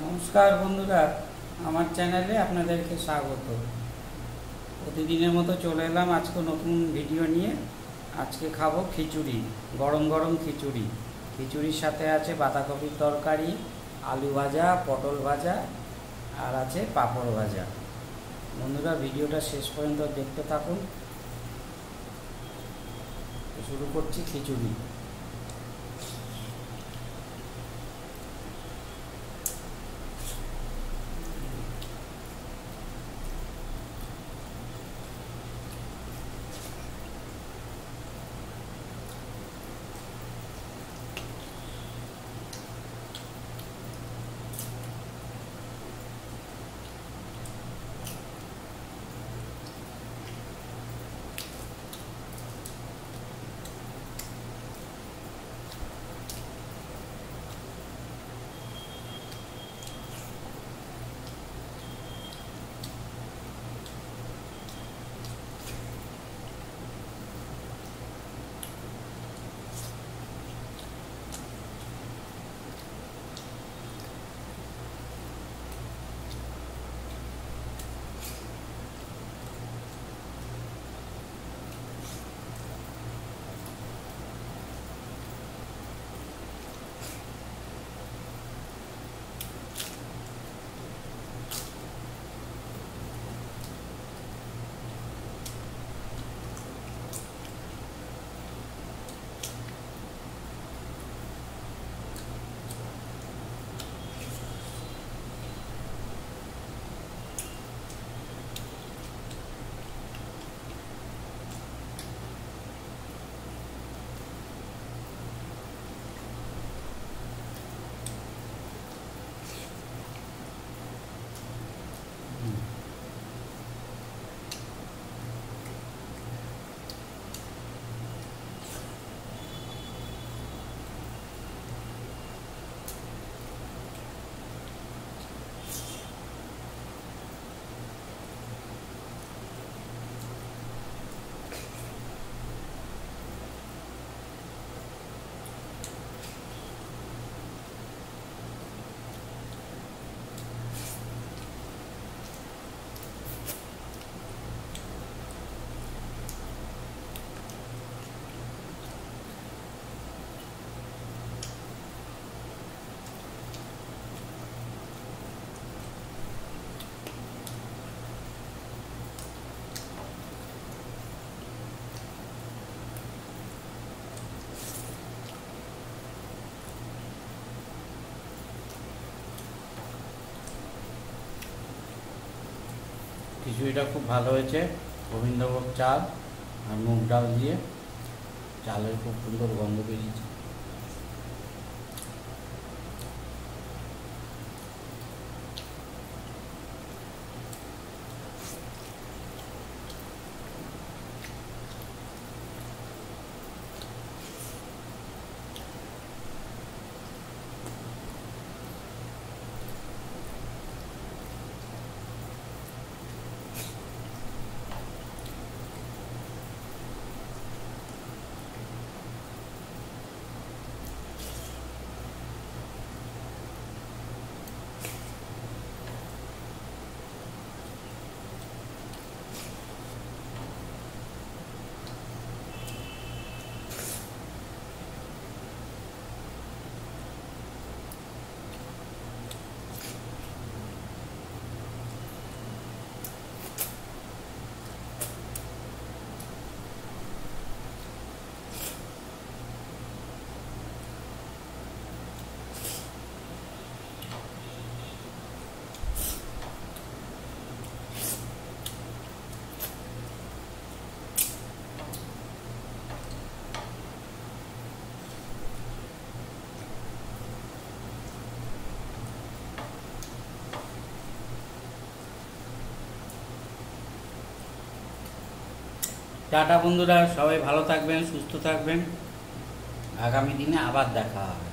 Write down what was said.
নমস্কার বন্ধুরা, আমার চ্যানেলে আপনাদেরকে স্বাগত। প্রতিদিনের মতো চলে এলাম আজকে নতুন ভিডিও নিয়ে। আজকে খাবো খিচুড়ি, গরম গরম খিচুড়ি। খিচুড়ির সাথে আছে বাঁধাকপির তরকারি, আলু ভাজা, পটল ভাজা আর আছে পাঁপড় ভাজা। বন্ধুরা, ভিডিওটা শেষ পর্যন্ত দেখতে থাকুন। শুরু করছি খিচুড়ি। খিচুড়িটা খুব ভালো হয়েছে। গোবিন্দভোগ চাল আর মুগ ডাল দিয়ে চালের খুব সুন্দর গন্ধ বেরিয়েছে। টাটা বন্ধুরা, সবাই ভালো থাকবেন, সুস্থ থাকবেন। আগামী দিনে আবার দেখা হবে।